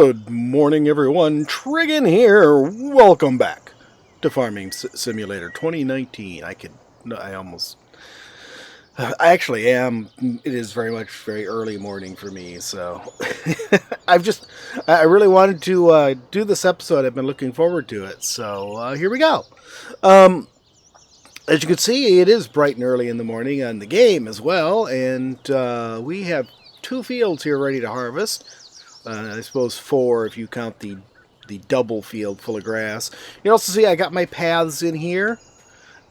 Good morning, everyone. Trigan here. Welcome back to Farming Simulator 2019. I almost, I actually am. It is very early morning for me, so I really wanted to do this episode. I've been looking forward to it, so here we go. Um, as you can see, it is bright and early in the morning on the game as well, and we have two fields here ready to harvest. I suppose four if you count the double field full of grass. You also see I got my paths in here,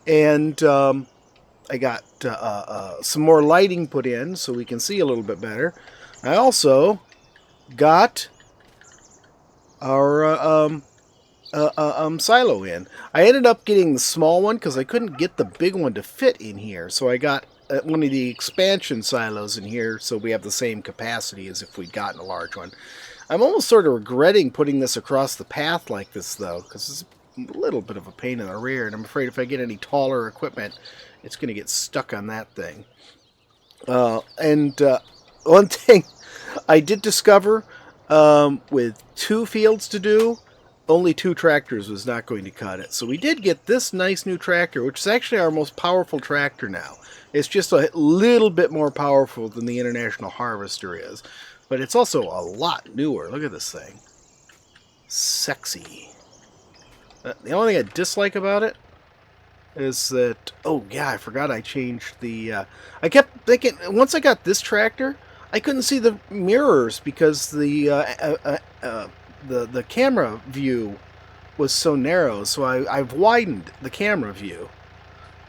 and I got some more lighting put in so we can see a little bit better. I also got our silo in. I ended up getting the small one because I couldn't get the big one to fit in here, so I got one of the expansion silos in here so we have the same capacity as if we'd gotten a large one. I'm almost sort of regretting putting this across the path like this, though, because it's a little bit of a pain in the rear, and I'm afraid if I get any taller equipment, it's going to get stuck on that thing. One thing I did discover, with two fields to do, only two tractors was not going to cut it. So we did get this nice new tractor, which is actually our most powerful tractor now. It's just a little bit more powerful than the International Harvester is. But it's also a lot newer. Look at this thing. Sexy. The only thing I dislike about it is that... Oh, yeah, I forgot I changed the... I kept thinking... Once I got this tractor, I couldn't see the mirrors because the camera view was so narrow. So I've widened the camera view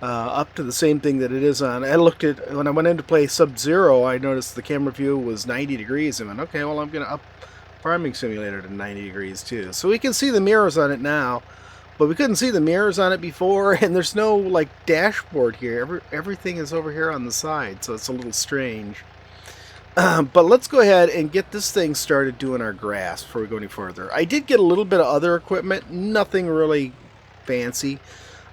up to the same thing that it is on. I looked at, when I went in to play Sub-Zero, I noticed the camera view was 90 degrees. I went, okay, well, I'm going to up Farming Simulator to 90 degrees too. So we can see the mirrors on it now, but we couldn't see the mirrors on it before, and there's no, like, dashboard here. Everything is over here on the side, so it's a little strange. But let's go ahead and get this thing started doing our grass before we go any further. I did get a little bit of other equipment, nothing really fancy.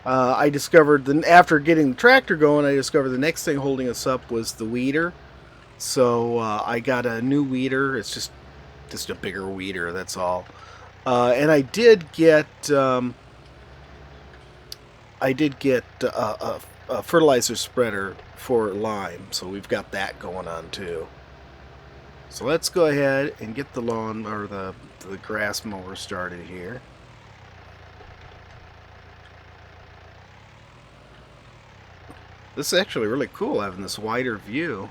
I discovered, after getting the tractor going, I discovered the next thing holding us up was the weeder. So I got a new weeder. It's just a bigger weeder, that's all. And I did get a fertilizer spreader for lime, so we've got that going on too. So let's go ahead and get the lawn, or the grass mower started here. This is actually really cool, having this wider view.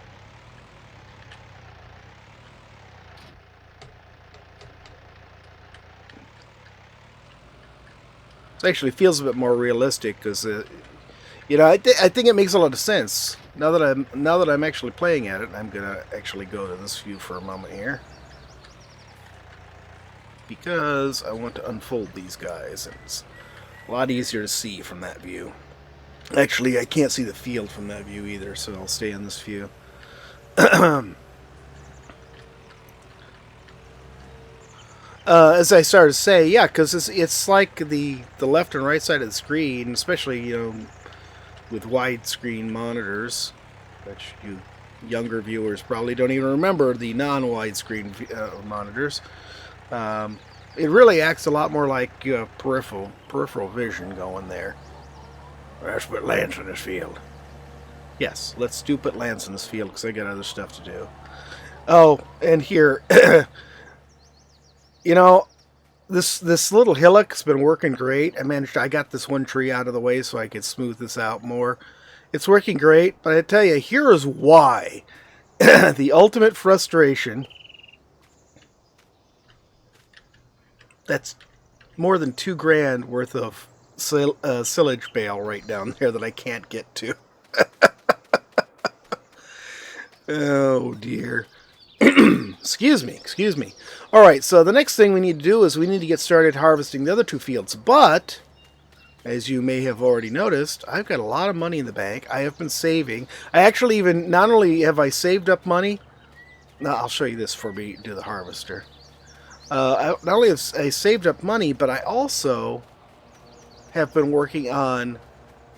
It actually feels a bit more realistic because, you know, I think it makes a lot of sense. Now that I'm actually playing at it, I'm gonna actually go to this view for a moment here because I want to unfold these guys, and it's a lot easier to see from that view. Actually, I can't see the field from that view either, so I'll stay in this view. As I started to say, yeah, because it's like the left and right side of the screen, especially, you know, with widescreen monitors, which you younger viewers probably don't even remember the non-widescreen monitors. It really acts a lot more like peripheral vision going there. Let's put lands in this field. Yes, let's do put lands in this field because I got other stuff to do. Oh, and here, you know, this little hillock's been working great. I got this one tree out of the way so I could smooth this out more. It's working great, but I tell you, here is why. The ultimate frustration. That's more than $2,000 worth of silage bale right down there that I can't get to. Oh dear. Excuse me. Alright, so the next thing we need to do is we need to get started harvesting the other two fields. But, as you may have already noticed, I've got a lot of money in the bank. I have been saving. I actually even, not only have I saved up money, I'll show you this before we do the harvester. Not only have I saved up money, but I also have been working on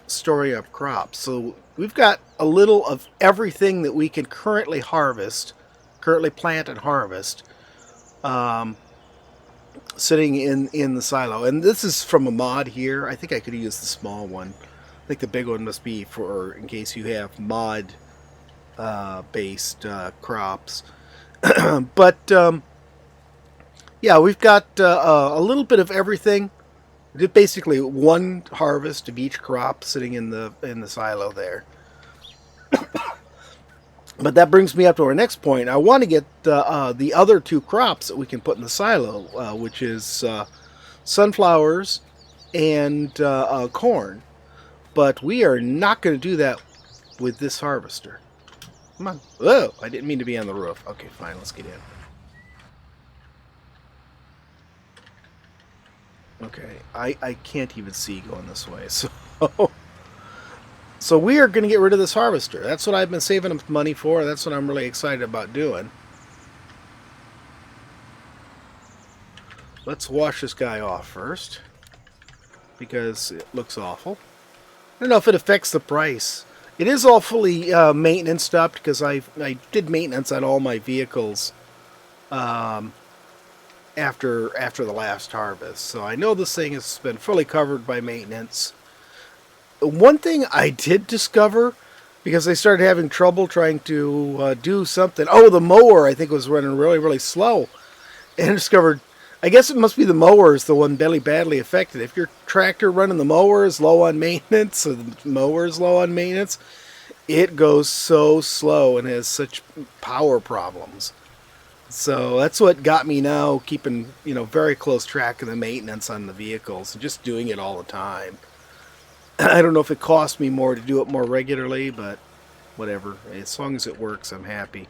storing up crops. So we've got a little of everything that we can currently plant and harvest. sitting in the silo. And this is from a mod here. I think I could use the small one. I think the big one must be for in case you have mod based crops. But yeah, we've got a little bit of everything. Basically, one harvest of each crop sitting in the silo there. But that brings me up to our next point. I want to get the other two crops that we can put in the silo, which is sunflowers and corn. But we are not going to do that with this harvester. Come on. Oh, I didn't mean to be on the roof. Okay, fine. Let's get in. Okay, I can't even see going this way. So we are going to get rid of this harvester. That's what I've been saving up money for. That's what I'm really excited about doing. Let's wash this guy off first, because it looks awful. I don't know if it affects the price. It is all fully maintenance stopped, because I did maintenance on all my vehicles after the last harvest. So I know this thing has been fully covered by maintenance. One thing I did discover, because I started having trouble trying to do something. Oh, the mower I think was running really, really slow. And I discovered, I guess it must be the mower is the one badly affected. If your tractor running the mower is low on maintenance, or the mower is low on maintenance, it goes so slow and has such power problems. So that's what got me now keeping, very close track of the maintenance on the vehicles and just doing it all the time. I don't know if it cost me more to do it more regularly, but whatever. As long as it works, I'm happy.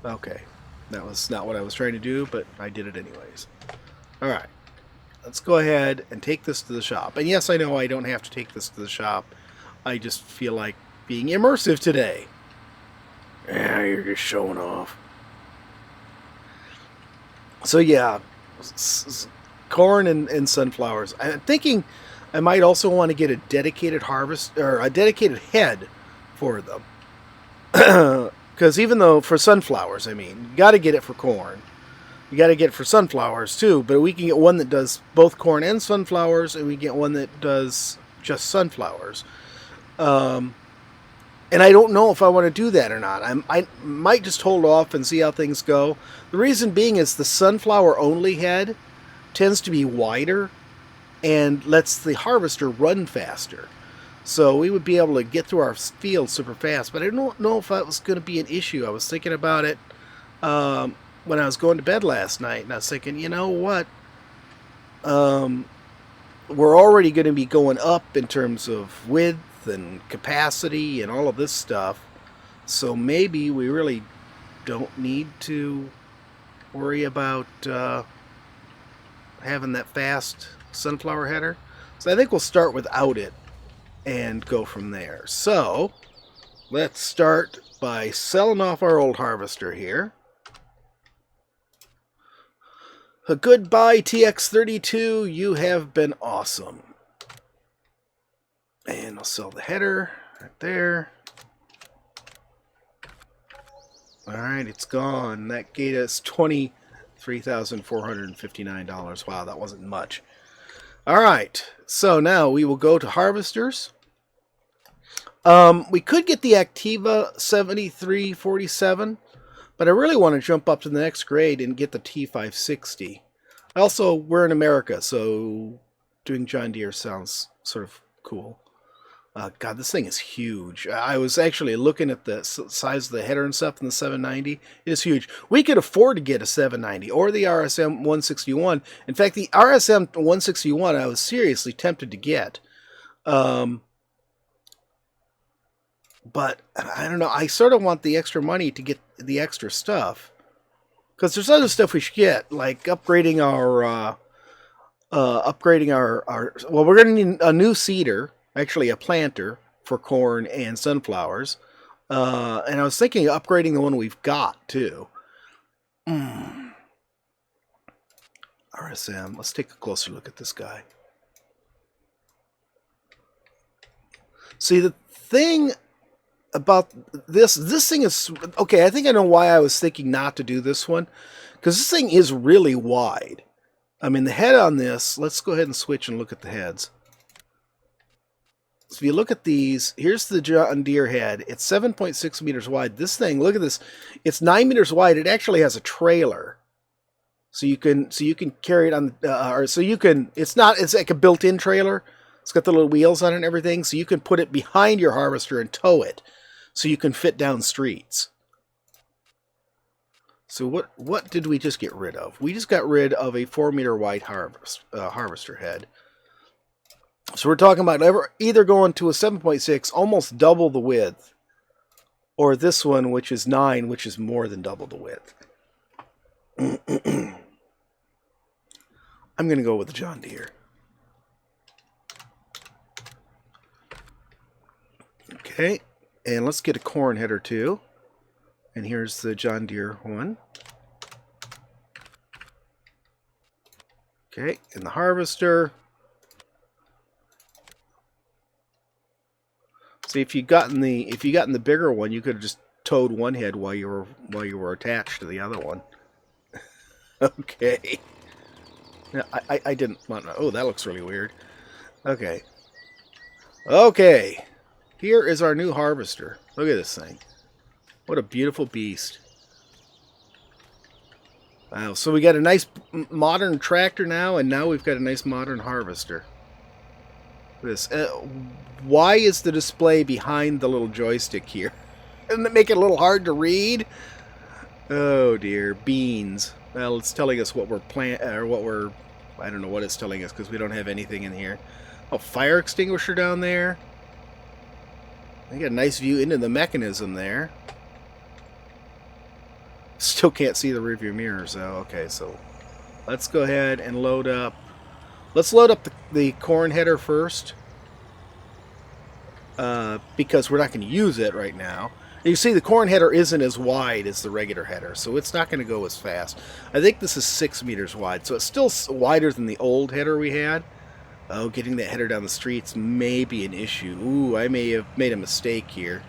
Okay. That was not what I was trying to do, but I did it anyways. Alright. Let's go ahead and take this to the shop. And yes, I know I don't have to take this to the shop. I just feel like being immersive today. Yeah, you're just showing off. So yeah, corn and sunflowers. I'm thinking I might also want to get a dedicated harvest, or a dedicated head for them. Because even though for sunflowers, I mean, you got to get it for corn. You got to get it for sunflowers too, but we can get one that does both corn and sunflowers, and we get one that does just sunflowers. And I don't know if I want to do that or not. I might just hold off and see how things go. The reason being is the sunflower only head tends to be wider and lets the harvester run faster. So we would be able to get through our field super fast. But I don't know if that was going to be an issue. I was thinking about it when I was going to bed last night. And I was thinking, you know what? We're already going to be going up in terms of width and capacity and all of this stuff. So maybe we really don't need to worry about having that fast sunflower header. So I think we'll start without it and go from there. So let's start by selling off our old harvester here. A goodbye, TX32. You have been awesome. And I'll sell the header right there. Alright, it's gone. That gave us $23,459. Wow, that wasn't much. Alright, so now we will go to harvesters. We could get the Activa 7347, but I really want to jump up to the next grade and get the T560. Also, we're in America, so doing John Deere sounds sort of cool. God, this thing is huge. I was actually looking at the size of the header and stuff in the 790. It is huge. We could afford to get a 790 or the RSM 161. In fact, the RSM 161 I was seriously tempted to get. But I don't know. I sort of want the extra money to get the extra stuff. Because there's other stuff we should get, like upgrading our well, we're going to need a new seeder. Actually, a planter for corn and sunflowers. And I was thinking of upgrading the one we've got, too. RSM. Let's take a closer look at this guy. See, the thing about this thing is... Okay, I think I know why I was thinking not to do this one. Because this thing is really wide. I mean, the head on this, let's go ahead and switch and look at the heads. So if you look at these, here's the John Deere head. It's 7.6 meters wide. This thing, look at this. It's 9 meters wide. It actually has a trailer. So you can carry it on, it's like a built-in trailer. It's got the little wheels on it and everything. So you can put it behind your harvester and tow it. So you can fit down streets. So what did we just get rid of? We just got rid of a 4 meter wide harvester head. So we're talking about either going to a 7.6, almost double the width, or this one, which is 9, which is more than double the width. I'm going to go with the John Deere. Okay, and let's get a corn header too. And here's the John Deere one. Okay, and the harvester. See, if you gotten the bigger one, you could have just towed one head while you were attached to the other one. Okay. Yeah, I didn't want to. Oh, that looks really weird. Okay. Okay. Here is our new harvester. Look at this thing. What a beautiful beast. Wow, so we got a nice modern tractor now, and now we've got a nice modern harvester. This. Why is the display behind the little joystick here? Doesn't it make it a little hard to read? Oh dear, beans. Well, it's telling us what we're I don't know what it's telling us because we don't have anything in here. Oh, fire extinguisher down there. I got a nice view into the mechanism there. Still can't see the rearview mirrors though. Okay, so let's go ahead and load up. Let's load up the corn header first. Because we're not going to use it right now. You see the corn header isn't as wide as the regular header, so it's not going to go as fast. I think this is 6 meters wide, so it's still wider than the old header we had. Oh, getting that header down the streets may be an issue. Ooh, I may have made a mistake here.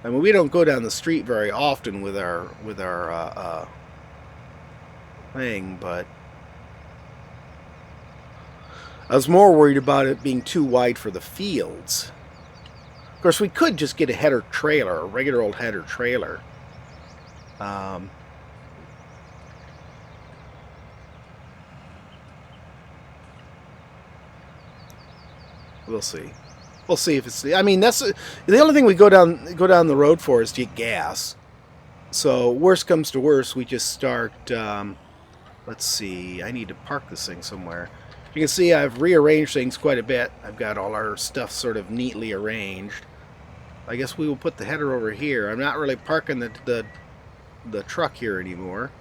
I mean, we don't go down the street very often with our thing, but I was more worried about it being too wide for the fields. Of course, we could just get a header trailer, a regular old header trailer. We'll see. We'll see if it's. I mean, that's the only thing we go down the road for is to get gas. So worst comes to worst, we just start. Let's see. I need to park this thing somewhere. You can see I've rearranged things quite a bit. I've got all our stuff sort of neatly arranged. I guess we will put the header over here. I'm not really parking the truck here anymore,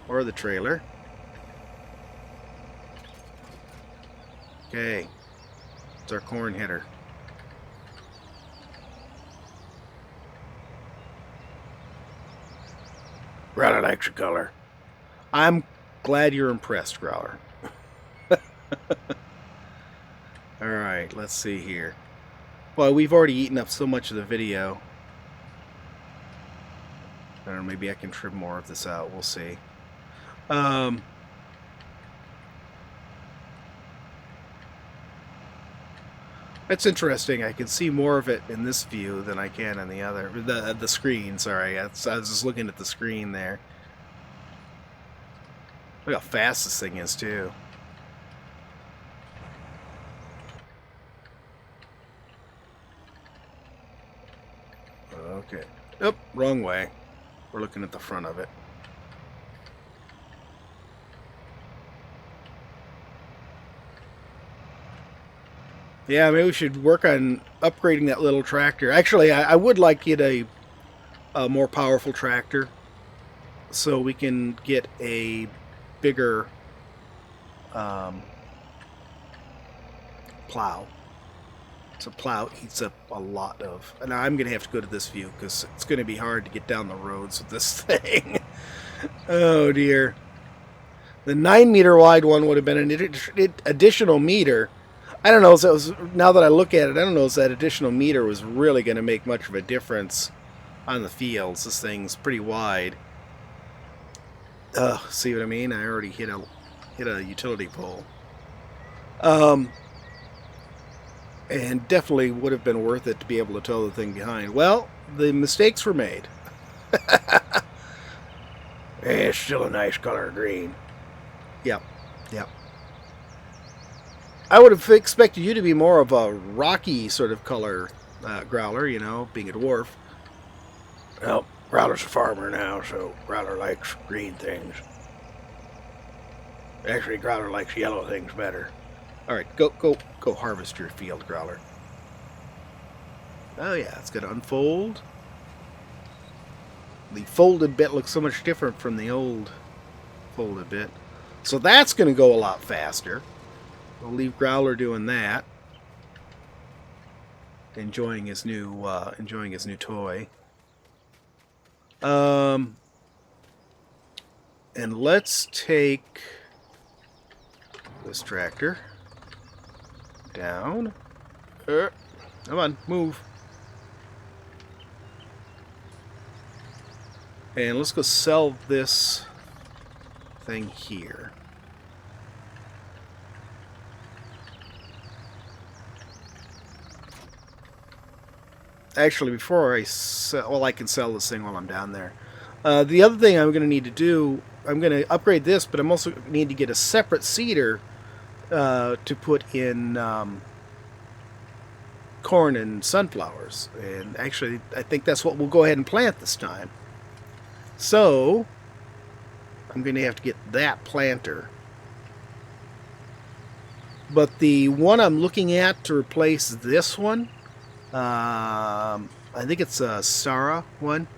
or the trailer. Okay, it's our corn header. Red electric color. I'm glad you're impressed, Growler. Alright, let's see here. Well, we've already eaten up so much of the video. I don't know, maybe I can trim more of this out. We'll see. It's interesting. I can see more of it in this view than I can on the other. The screen, sorry. I was just looking at the screen there. Look how fast this thing is, too. Okay. Oop, wrong way. We're looking at the front of it. Yeah, maybe we should work on upgrading that little tractor. Actually, I would like to get a more powerful tractor so we can get a bigger plow. So plow eats up a lot of... And I'm going to have to go to this view because it's going to be hard to get down the roads with this thing. Oh, dear. The 9-meter wide one would have been an additional meter. I don't know if now that I look at it, I don't know if that additional meter was really going to make much of a difference on the fields. This thing's pretty wide. See what I mean? I already hit a utility pole. And definitely would have been worth it to be able to tow the thing behind. Well, the mistakes were made. It's still a nice color green. Yep, yep. I would have expected you to be more of a rocky sort of color growler, you know, being a dwarf. Well, Growler's a farmer now, so Growler likes green things. Actually, Growler likes yellow things better. Alright, go harvest your field, Growler. Oh yeah, it's going to unfold. The folded bit looks so much different from the old folded bit. So that's going to go a lot faster. We'll leave Growler doing that. Enjoying his new toy. And let's take this tractor down. Come on, move. And let's go sell this thing here. Actually, before I sell, well, I can sell this thing while I'm down there. The other thing I'm going to need to do, I'm going to upgrade this, but I'm also need to get a separate seeder to put in corn and sunflowers. And actually, I think that's what we'll go ahead and plant this time. So, I'm going to have to get that planter. But the one I'm looking at to replace this one, I think it's a Sarah one,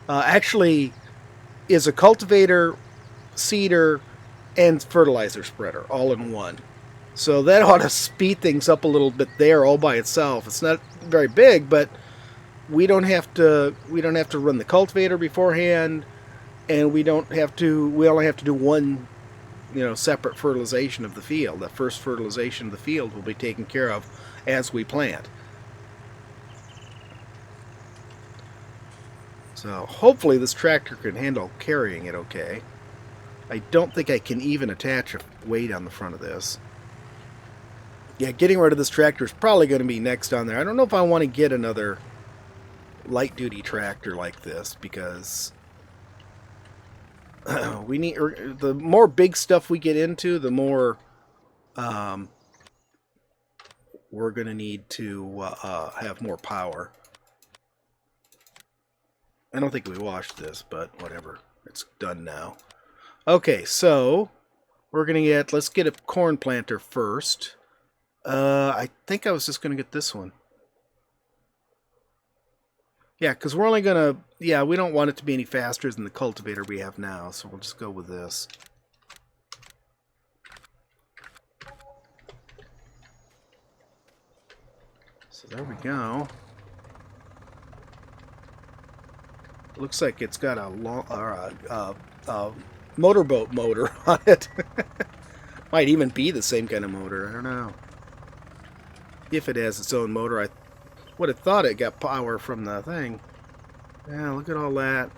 actually is a cultivator, seeder, and fertilizer spreader all in one. So that ought to speed things up a little bit there all by itself. It's not very big, but we don't have to run the cultivator beforehand, and we only have to do one, separate fertilization of the field. The first fertilization of the field will be taken care of as we plant. So hopefully this tractor can handle carrying it okay. I don't think I can even attach a weight on the front of this. Yeah, getting rid of this tractor is probably going to be next on there. I don't know if I want to get another light-duty tractor like this, because we need, the more big stuff we get into, the more we're going to need to have more power. I don't think we washed this, but whatever. It's done now. Okay, so we're going to let's get a corn planter first. I think I was just going to get this one. Yeah, because we're only going to, we don't want it to be any faster than the cultivator we have now, so we'll just go with this. So there we go. Looks like it's got a motorboat motor on it. Might even be the same kind of motor. I don't know. If it has its own motor, I would have thought it got power from the thing. Yeah, look at all that.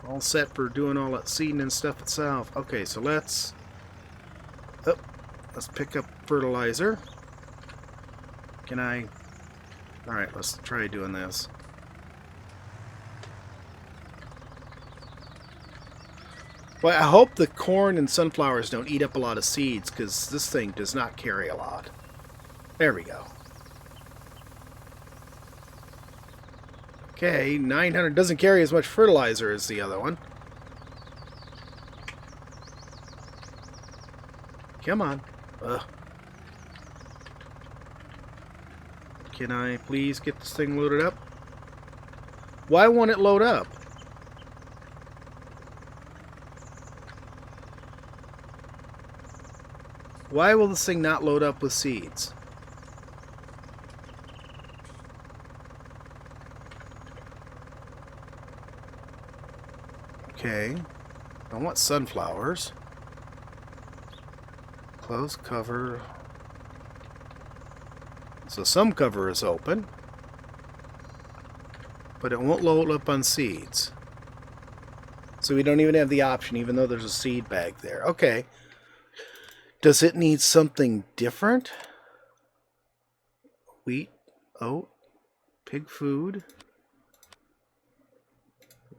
All set for doing all that seeding and stuff itself. Okay, so let's pick up fertilizer. Can I? Alright, let's try doing this. Well, I hope the corn and sunflowers don't eat up a lot of seeds, because this thing does not carry a lot. There we go. Okay, 900 doesn't carry as much fertilizer as the other one. Come on. Ugh. Can I please get this thing loaded up? Why won't it load up? Why will this thing not load up with seeds? Okay. I want sunflowers. Close cover. So some cover is open. but it won't load up on seeds. So we don't even have the option, even though there's a seed bag there. Okay. Does it need something different? Wheat, oat, pig food,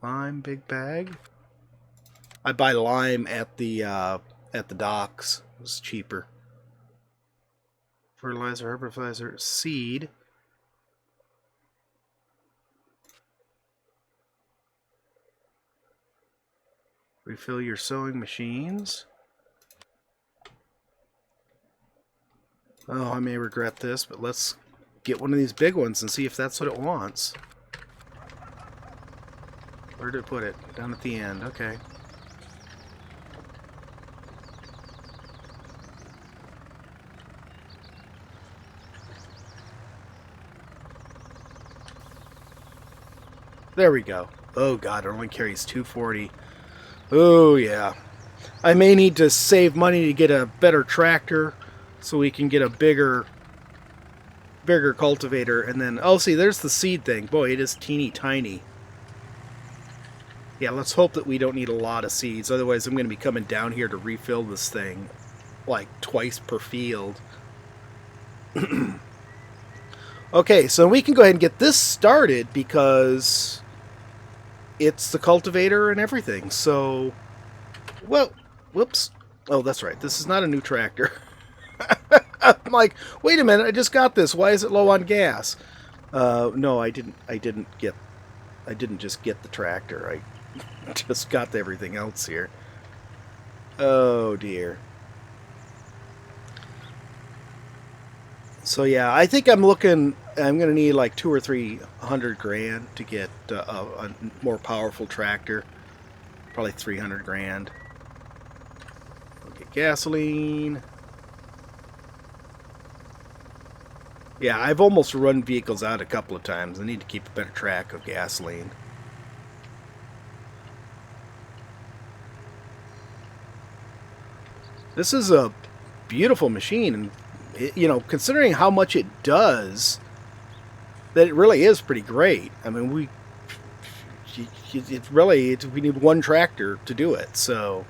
lime, big bag. I buy lime at the docks. It's cheaper. Fertilizer, herbicizer, seed. Refill your sewing machines. Oh, I may regret this, but let's get one of these big ones and see if that's what it wants. Where did it put it? Down at the end. Okay. There we go. Oh god, it only carries 240. Oh yeah. I may need to save money to get a better tractor so we can get a bigger cultivator. And then, oh, see, there's the seed thing. Boy, it is teeny tiny. Yeah, let's hope that we don't need a lot of seeds. Otherwise, I'm going to be coming down here to refill this thing like twice per field. Okay, so we can go ahead and get this started because it's the cultivator and everything. So, well, whoops. Oh, that's right. This is not a new tractor. I'm like, wait a minute, I just got this. Why is it low on gas? No, I didn't just get the tractor. I just got everything else here. Oh dear. So yeah, I think I'm going to need like 200 or 300 grand to get a more powerful tractor. Probably 300 grand. We'll get gasoline. Yeah, I've almost run vehicles out a couple of times. I need to keep a better track of gasoline. This is a beautiful machine, and you know, considering how much it does, that it really is pretty great. I mean, we need one tractor to do it, so.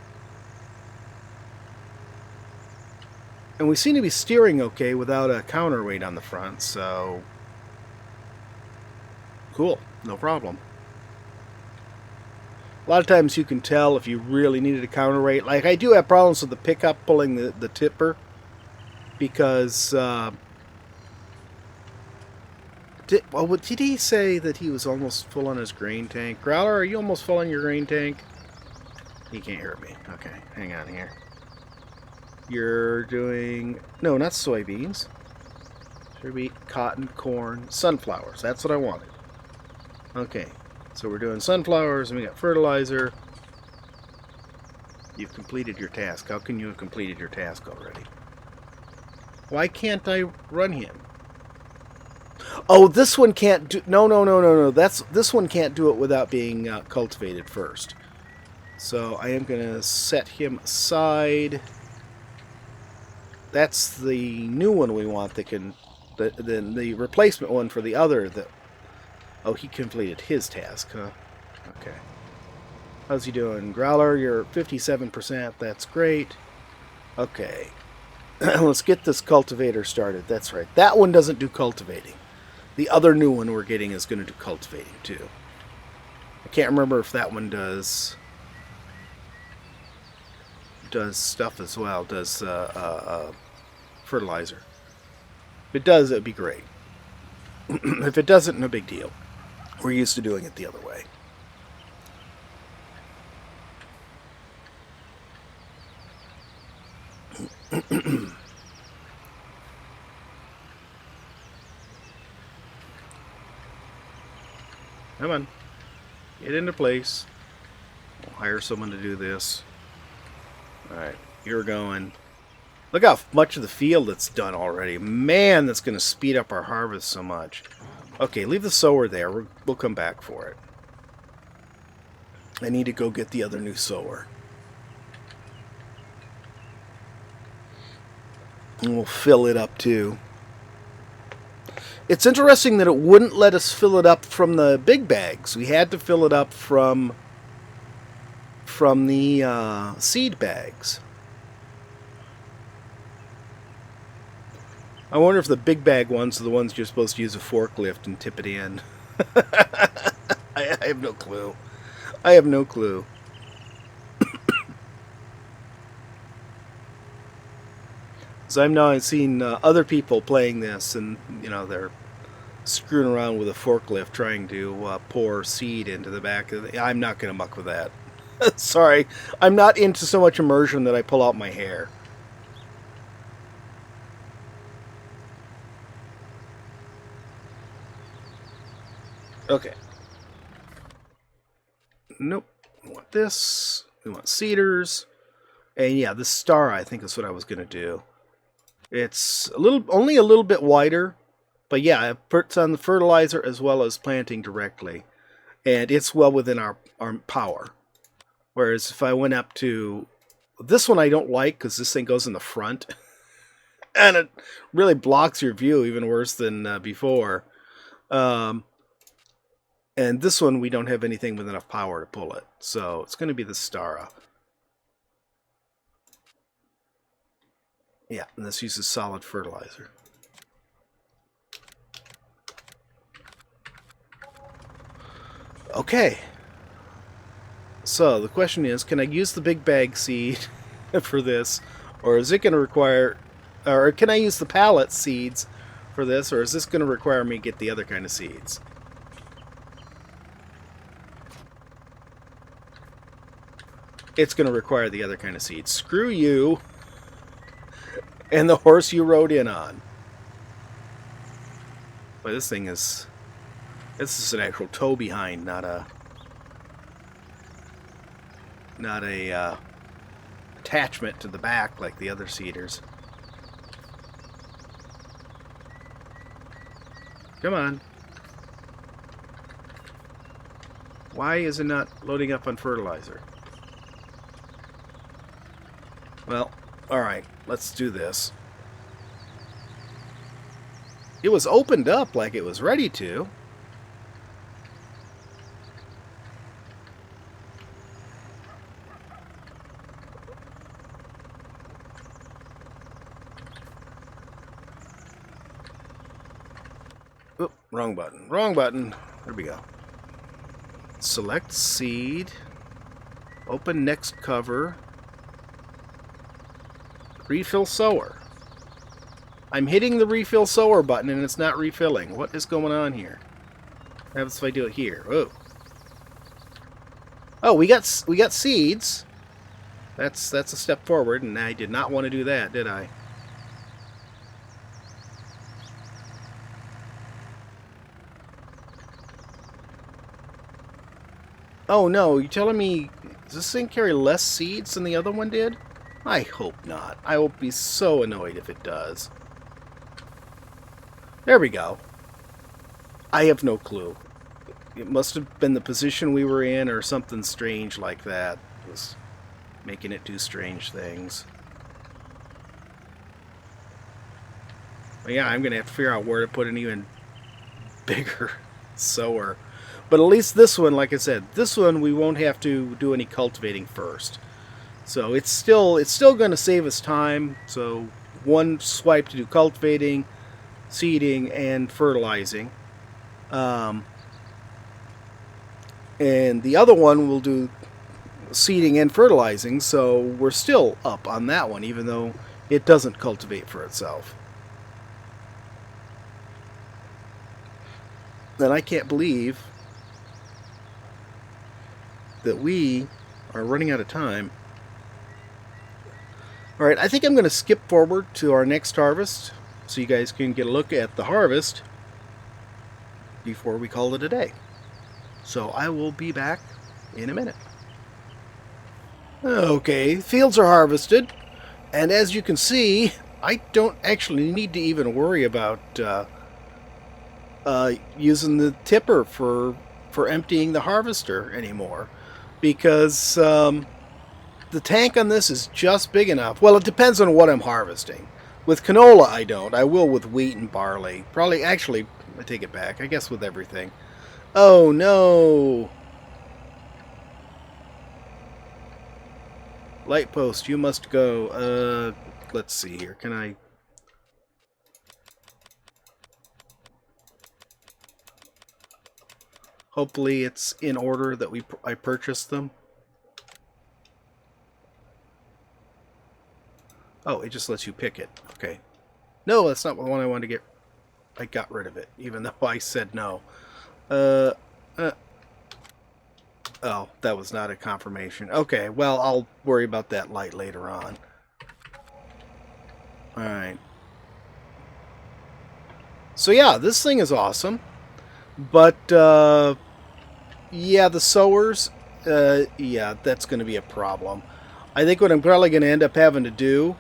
And we seem to be steering okay without a counterweight on the front, so cool, no problem. A lot of times you can tell if you really needed a counterweight. Like, I do have problems with the pickup pulling the tipper because did he say that he was almost full on his grain tank? Growler, are you almost full on your grain tank? He can't hear me. Okay, hang on here. You're doing... No, not soybeans. Should be cotton, corn, sunflowers. That's what I wanted. Okay, so we're doing sunflowers, and we got fertilizer. You've completed your task. How can you have completed your task already? Why can't I run him? Oh, this one can't do... No. This one can't do it without being cultivated first. So I am going to set him aside. That's the new one we want that can... Then the replacement one for the other that... Oh, he completed his task, huh? Okay. How's he doing? Growler, you're 57%. That's great. Okay. Let's get this cultivator started. That's right. That one doesn't do cultivating. The other new one we're getting is going to do cultivating, too. I can't remember if that one does stuff as well. Does fertilizer. If it does, it'd be great. If it doesn't, no big deal. We're used to doing it the other way. Come on. Get into place. We'll hire someone to do this. Alright, you're going. Look how much of the field that's done already. Man, that's going to speed up our harvest so much. Okay, leave the sower there. We'll come back for it. I need to go get the other new sower. And we'll fill it up too. It's interesting that it wouldn't let us fill it up from the big bags. We had to fill it up from the seed bags. I wonder if the big bag ones are the ones you're supposed to use a forklift and tip it in. I have no clue. I have no clue. So I'm now seeing other people playing this, and they're screwing around with a forklift trying to pour seed into the back of the... I'm not going to muck with that. Sorry, I'm not into so much immersion that I pull out my hair. Okay. Nope. We want this. We want cedars. And yeah, this star I think is what I was going to do. It's only a little bit wider, but yeah, it puts on the fertilizer as well as planting directly. And it's well within our power. Whereas if I went up to... This one I don't like because this thing goes in the front. And it really blocks your view even worse than before. And this one we don't have anything with enough power to pull it. So it's going to be the Stara. Yeah, and this uses solid fertilizer. Okay. So the question is, can I use the big bag seed for this? Or is it going to require... Or can I use the pallet seeds for this? Or is this going to require me to get the other kind of seeds? It's going to require the other kind of seeds. Screw you and the horse you rode in on. But this thing is... This is an actual tow behind, not a attachment to the back like the other seeders. Come on. Why is it not loading up on fertilizer? Well, alright, let's do this. It was opened up like it was ready to. Oop, wrong button. Wrong button. There we go. Select seed. Open next cover. Refill sower. I'm hitting the refill sower button and it's not refilling. What is going on here? What happens if I do it here? Oh. Oh, we got seeds. That's a step forward, and I did not want to do that, did I? Oh no, you telling me does this thing carry less seeds than the other one did? I hope not. I will be so annoyed if it does. There we go. I have no clue. It must have been the position we were in or something strange like that. It was making it do strange things. But yeah, I'm going to have to figure out where to put an even bigger sower. But at least this one, like I said, this one we won't have to do any cultivating first. So it's still going to save us time. So one swipe to do cultivating, seeding, and fertilizing. And the other one will do seeding and fertilizing, so we're still up on that one, even though it doesn't cultivate for itself. And I can't believe that we are running out of time. Alright, I think I'm going to skip forward to our next harvest so you guys can get a look at the harvest before we call it a day. So I will be back in a minute. Okay, fields are harvested, and as you can see, I don't actually need to even worry about using the tipper for emptying the harvester anymore, because the tank on this is just big enough. Well, it depends on what I'm harvesting. With canola, I don't. I will with wheat and barley. Probably, actually, I take it back. I guess with everything. Oh, no! Light post, you must go. Let's see here. Can I... Hopefully it's in order that I purchased them. Oh, it just lets you pick it. Okay. No, that's not the one I wanted to get. I got rid of it, even though I said no. Oh, that was not a confirmation. Okay, well, I'll worry about that light later on. Alright. So yeah, this thing is awesome. But, yeah, the sewers, yeah, that's going to be a problem. I think what I'm probably going to end up having to do...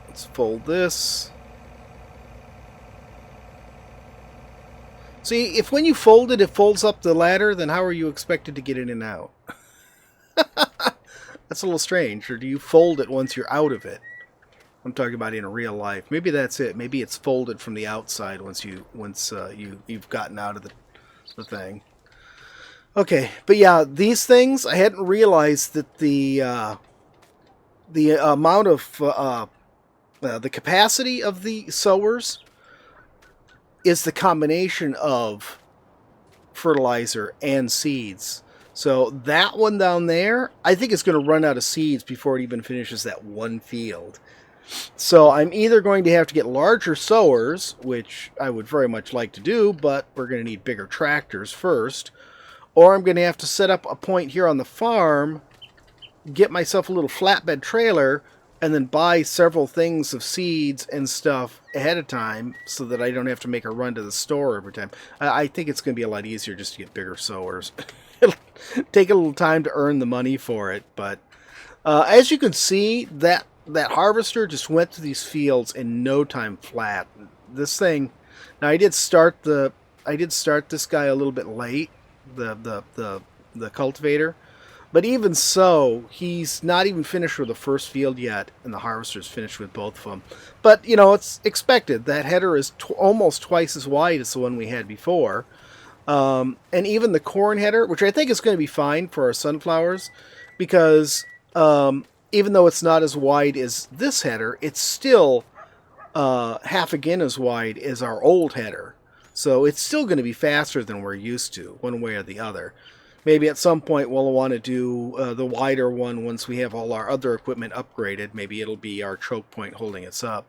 Let's fold this. See, if when you fold it, it folds up the ladder, then how are you expected to get in and out? That's a little strange. Or do you fold it once you're out of it? I'm talking about in real life. Maybe that's it. Maybe it's folded from the outside once you've gotten out of the thing. Okay, but yeah, these things, I hadn't realized that the amount of the capacity of the sowers is the combination of fertilizer and seeds. So that one down there, I think it's going to run out of seeds before it even finishes that one field. So I'm either going to have to get larger sowers, which I would very much like to do, but we're going to need bigger tractors first, or I'm going to have to set up a point here on the farm, get myself a little flatbed trailer, and then buy several things of seeds and stuff ahead of time so that I don't have to make a run to the store every time. I think it's going to be a lot easier just to get bigger sowers. It'll take a little time to earn the money for it, but as you can see, that harvester just went to these fields in no time flat. This thing, now I did start this guy a little bit late, the cultivator. But even so, he's not even finished with the first field yet, and the harvester's finished with both of them. But, you know, it's expected. That header is almost twice as wide as the one we had before. And even the corn header, which I think is going to be fine for our sunflowers, because even though it's not as wide as this header, it's still half again as wide as our old header. So it's still going to be faster than we're used to, one way or the other. Maybe at some point we'll want to do the wider one once we have all our other equipment upgraded. Maybe it'll be our choke point holding us up.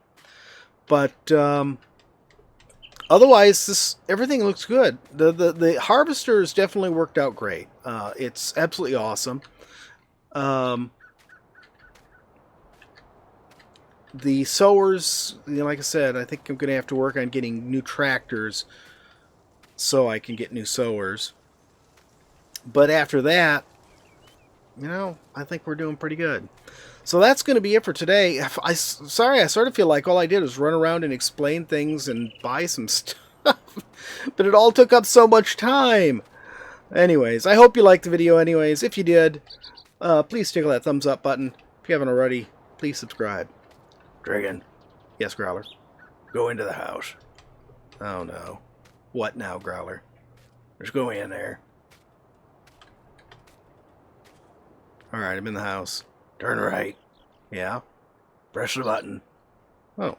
But otherwise, everything looks good. The harvester has definitely worked out great. It's absolutely awesome. The sowers, you know, like I said, I think I'm going to have to work on getting new tractors so I can get new sowers. But after that, you know, I think we're doing pretty good. So that's going to be it for today. Sorry, I sort of feel like all I did was run around and explain things and buy some stuff. But it all took up so much time. Anyways, I hope you liked the video anyways. If you did, please tickle that thumbs up button. If you haven't already, please subscribe. Trigan. Yes, Growler. Go into the house. Oh, no. What now, Growler? Just go in there. Alright, I'm in the house. Turn right. Yeah. Press the button. Oh.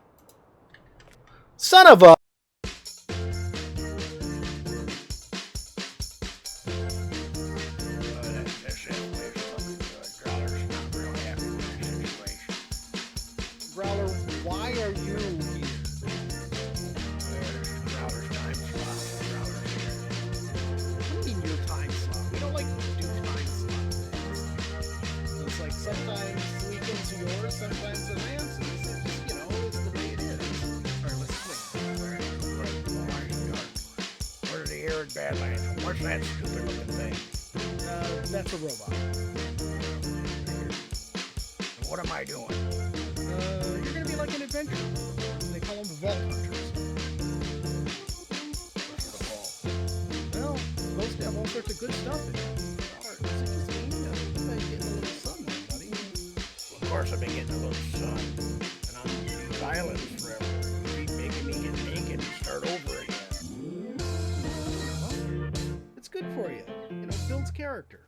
Son of a... Growler, why are you here? Growler's time slot. Growler's here. What do you mean your time slot? We don't like to do time slots. It's like sometimes weekends are yours, sometimes they're Nancy's. It's just, you know, it's the way it is. Alright, let's swing. Where are the arid badlands? What's that stupid looking thing? That's a robot. What am I doing? You're gonna be like an adventurer. They call them vault hunters. What's the ball? Well, it's supposed to have all sorts of good stuff in it. Or is it just me? You've been getting a little sun there, buddy. Well, of course I've been getting a little sun. And on these islands forever. You keep making me get naked. good for you. You know, builds character.